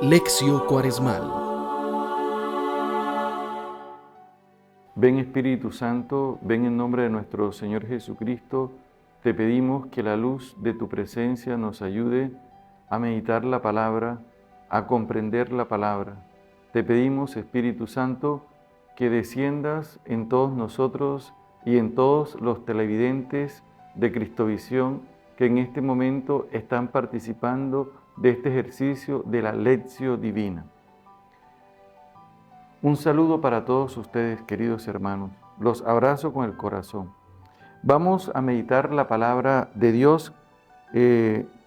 Lección Cuaresmal. Ven Espíritu Santo, ven en nombre de nuestro Señor Jesucristo, te pedimos que la luz de tu presencia nos ayude a meditar la palabra, a comprender la palabra. Te pedimos, Espíritu Santo, que desciendas en todos nosotros y en todos los televidentes de Cristovisión que en este momento están participando de este ejercicio de la Lección Divina. Un saludo para todos ustedes, queridos hermanos. Los abrazo con el corazón. Vamos a meditar la palabra de Dios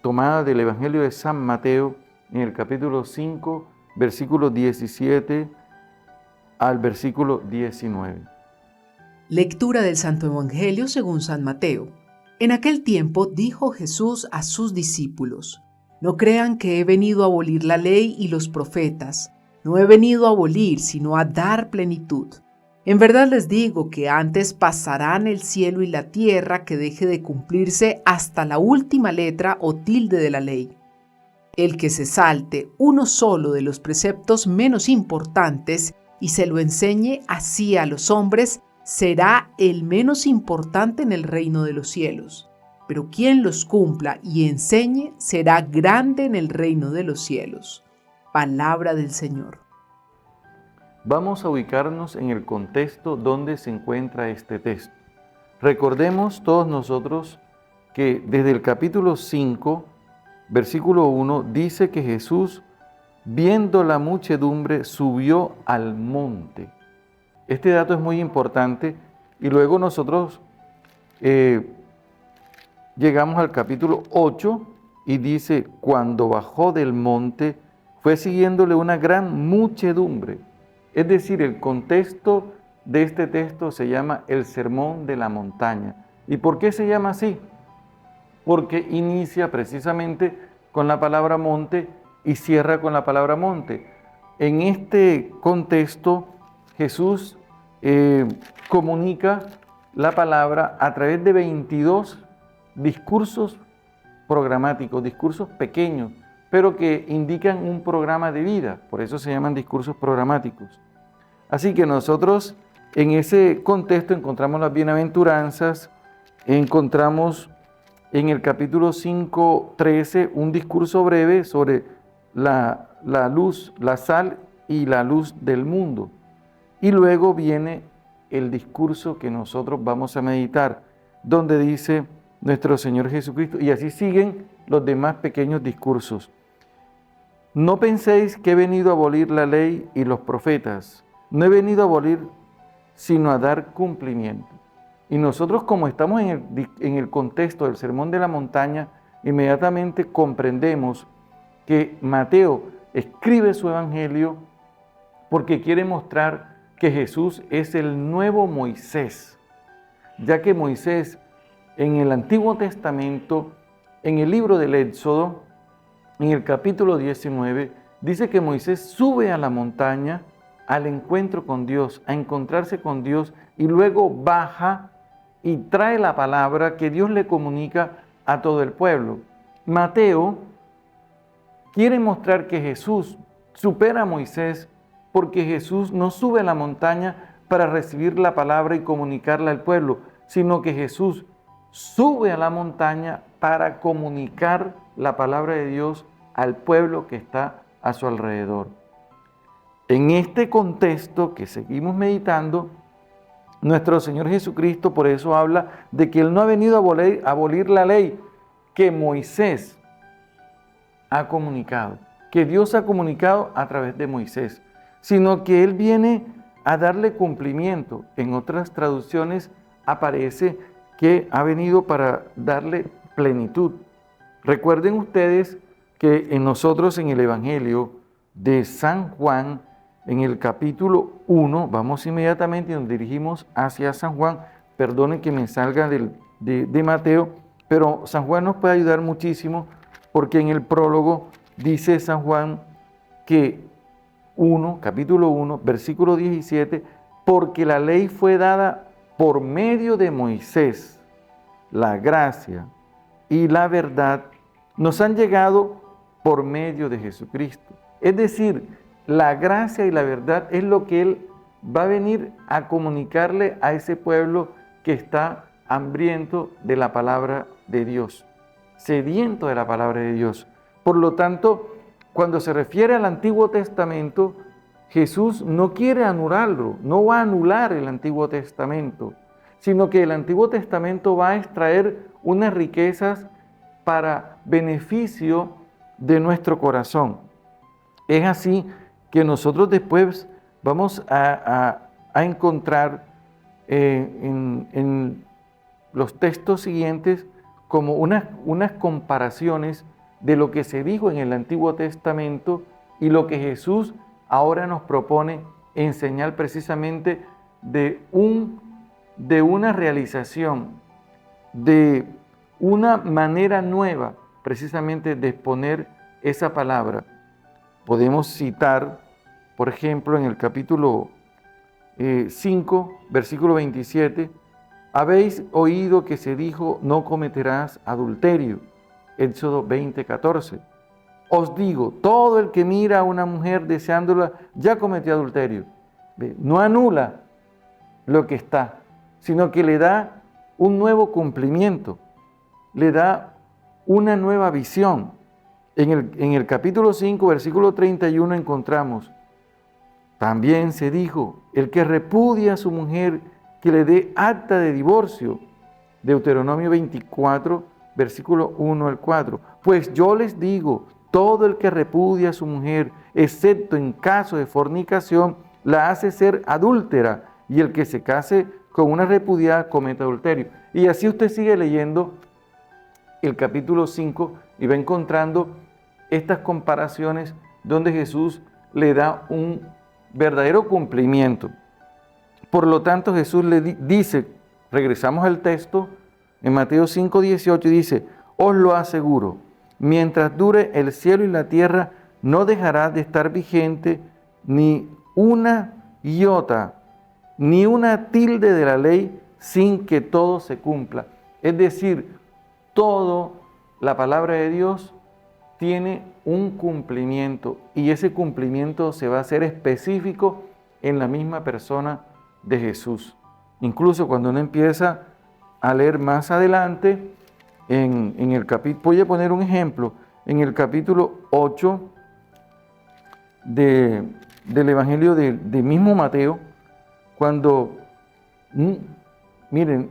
tomada del Evangelio de San Mateo en el capítulo 5, versículo 17 al versículo 19. Lectura del Santo Evangelio según San Mateo. En aquel tiempo dijo Jesús a sus discípulos: No crean que he venido a abolir la ley y los profetas. No he venido a abolir, sino a dar plenitud. En verdad les digo que antes pasarán el cielo y la tierra que deje de cumplirse hasta la última letra o tilde de la ley. El que se salte uno solo de los preceptos menos importantes y se lo enseñe así a los hombres, será el menos importante en el reino de los cielos. Pero quien los cumpla y enseñe será grande en el reino de los cielos. Palabra del Señor. Vamos a ubicarnos en el contexto donde se encuentra este texto. Recordemos todos nosotros que desde el capítulo 5, versículo 1, dice que Jesús, viendo la muchedumbre, subió al monte. Este dato es muy importante y luego nosotros llegamos al capítulo 8 y dice, cuando bajó del monte, fue siguiéndole una gran muchedumbre. Es decir, el contexto de este texto se llama el Sermón de la Montaña. ¿Y por qué se llama así? Porque inicia precisamente con la palabra monte y cierra con la palabra monte. En este contexto, Jesús comunica la palabra a través de 22 discursos programáticos, discursos pequeños, pero que indican un programa de vida, por eso se llaman discursos programáticos. Así que nosotros en ese contexto encontramos las bienaventuranzas, encontramos en el capítulo 5:13 un discurso breve sobre la luz, la sal y la luz del mundo. Y luego viene el discurso que nosotros vamos a meditar, donde dice nuestro Señor Jesucristo, y así siguen los demás pequeños discursos. No penséis que he venido a abolir la ley y los profetas. No he venido a abolir, sino a dar cumplimiento. Y nosotros, como estamos en el contexto del Sermón de la Montaña, inmediatamente comprendemos que Mateo escribe su Evangelio porque quiere mostrar que Jesús es el nuevo Moisés, ya que Moisés en el Antiguo Testamento, en el libro del Éxodo, en el capítulo 19, dice que Moisés sube a la montaña al encuentro con Dios, a encontrarse con Dios, y luego baja y trae la palabra que Dios le comunica a todo el pueblo. Mateo quiere mostrar que Jesús supera a Moisés porque Jesús no sube a la montaña para recibir la palabra y comunicarla al pueblo, sino que Jesús sube a la montaña para comunicar la palabra de Dios al pueblo que está a su alrededor. En este contexto que seguimos meditando, nuestro Señor Jesucristo por eso habla de que Él no ha venido a abolir la ley que Moisés ha comunicado, que Dios ha comunicado a través de Moisés, sino que Él viene a darle cumplimiento. En otras traducciones aparece que ha venido para darle plenitud. Recuerden ustedes que nosotros en el Evangelio de San Juan, en el capítulo 1, vamos inmediatamente y nos dirigimos hacia San Juan. Perdonen que me salga de Mateo, pero San Juan nos puede ayudar muchísimo porque en el prólogo dice San Juan que capítulo 1, versículo 17, porque la ley fue dada por medio de Moisés, la gracia y la verdad nos han llegado por medio de Jesucristo. Es decir, la gracia y la verdad es lo que Él va a venir a comunicarle a ese pueblo que está hambriento de la palabra de Dios, sediento de la palabra de Dios. Por lo tanto, cuando se refiere al Antiguo Testamento, Jesús no quiere anularlo, no va a anular el Antiguo Testamento, sino que el Antiguo Testamento va a extraer unas riquezas para beneficio de nuestro corazón. Es así que nosotros después vamos a encontrar en los textos siguientes como unas comparaciones de lo que se dijo en el Antiguo Testamento y lo que Jesús ahora nos propone enseñar precisamente de una realización, de una manera nueva precisamente de exponer esa palabra. Podemos citar, por ejemplo, en el capítulo 5, versículo 27, habéis oído que se dijo, no cometerás adulterio. Éxodo 20, 14. Os digo, todo el que mira a una mujer deseándola, ya cometió adulterio. No anula lo que está, sino que le da un nuevo cumplimiento, le da una nueva visión. En el capítulo 5, versículo 31 encontramos, también se dijo, el que repudia a su mujer, que le dé acta de divorcio. Deuteronomio 24, versículo 1 al 4. Pues yo les digo, todo el que repudia a su mujer, excepto en caso de fornicación, la hace ser adúltera, y el que se case con una repudiada comete adulterio. Y así usted sigue leyendo el capítulo 5 y va encontrando estas comparaciones donde Jesús le da un verdadero cumplimiento. Por lo tanto, Jesús le dice, regresamos al texto, en Mateo 5, 18, dice, os lo aseguro, mientras dure el cielo y la tierra, no dejará de estar vigente ni una iota, ni una tilde de la ley sin que todo se cumpla. Es decir, todo la palabra de Dios tiene un cumplimiento y ese cumplimiento se va a hacer específico en la misma persona de Jesús. Incluso cuando uno empieza a leer más adelante, en el capítulo, voy a poner un ejemplo, en el capítulo 8 del Evangelio de mismo Mateo, cuando, miren,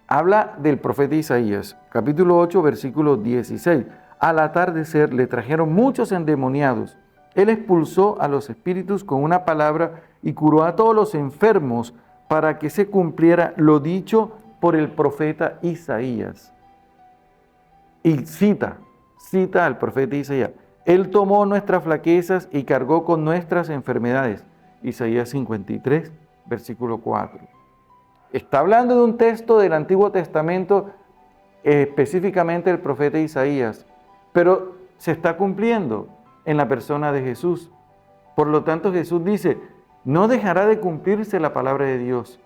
habla del profeta Isaías, capítulo 8, versículo 16. Al atardecer le trajeron muchos endemoniados. Él expulsó a los espíritus con una palabra y curó a todos los enfermos para que se cumpliera lo dicho por el profeta Isaías. Y cita al profeta Isaías. Él tomó nuestras flaquezas y cargó con nuestras enfermedades. Isaías 53, versículo 4. Está hablando de un texto del Antiguo Testamento, específicamente el profeta Isaías, pero se está cumpliendo en la persona de Jesús. Por lo tanto, Jesús dice, no dejará de cumplirse la palabra de Dios.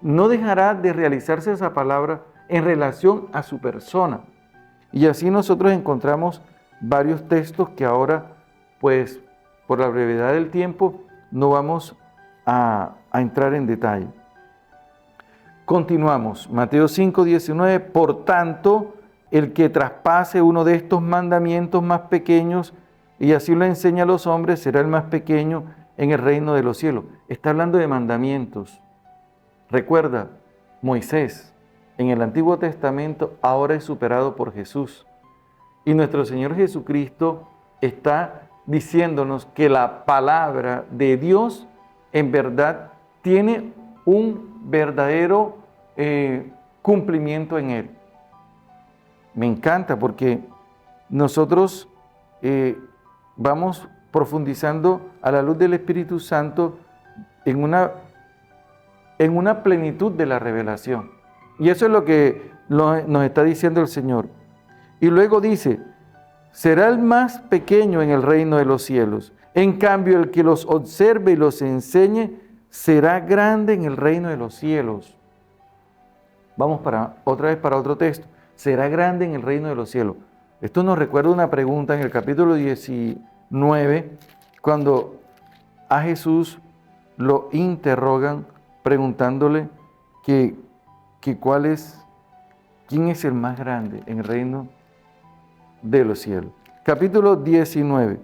No dejará de realizarse esa palabra en relación a su persona. Y así nosotros encontramos varios textos que ahora, pues, por la brevedad del tiempo, no vamos a entrar en detalle. Continuamos, Mateo 5, 19, por tanto, el que traspase uno de estos mandamientos más pequeños y así lo enseña a los hombres, será el más pequeño en el reino de los cielos. Está hablando de mandamientos. Recuerda, Moisés en el Antiguo Testamento ahora es superado por Jesús. Y nuestro Señor Jesucristo está diciéndonos que la palabra de Dios en verdad tiene un verdadero cumplimiento en Él. Me encanta porque nosotros vamos profundizando a la luz del Espíritu Santo en una plenitud de la revelación. Y eso es lo que nos está diciendo el Señor. Y luego dice, será el más pequeño en el reino de los cielos. En cambio, el que los observe y los enseñe será grande en el reino de los cielos. Vamos otra vez para otro texto. Será grande en el reino de los cielos. Esto nos recuerda una pregunta en el capítulo 9, cuando a Jesús lo interrogan preguntándole quién es el más grande en el reino de los cielos. Capítulo 19,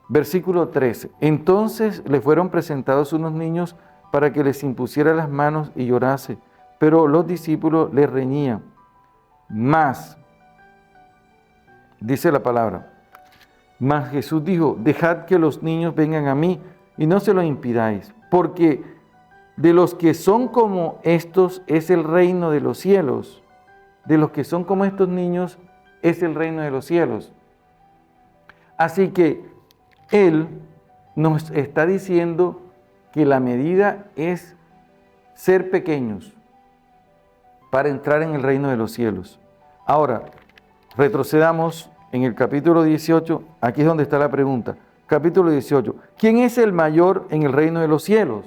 versículo 13. Entonces le fueron presentados unos niños para que les impusiera las manos y llorase, pero los discípulos le reñían. Mas, dice la palabra, mas Jesús dijo, dejad que los niños vengan a mí y no se lo impidáis, porque de los que son como estos es el reino de los cielos. De los que son como estos niños es el reino de los cielos. Así que Él nos está diciendo que la medida es ser pequeños para entrar en el reino de los cielos. Ahora, retrocedamos en el capítulo 18, aquí es donde está la pregunta. Capítulo 18, ¿quién es el mayor en el reino de los cielos?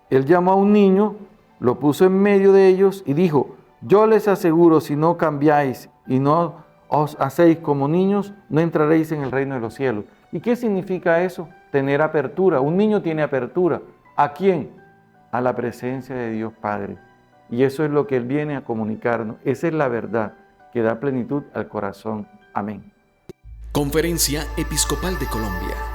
Él llamó a un niño, lo puso en medio de ellos y dijo, yo les aseguro, si no cambiáis y no os hacéis como niños, no entraréis en el reino de los cielos. ¿Y qué significa eso? Tener apertura. Un niño tiene apertura. ¿A quién? A la presencia de Dios Padre. Y eso es lo que Él viene a comunicarnos. Esa es la verdad que da plenitud al corazón. Amén. Conferencia Episcopal de Colombia.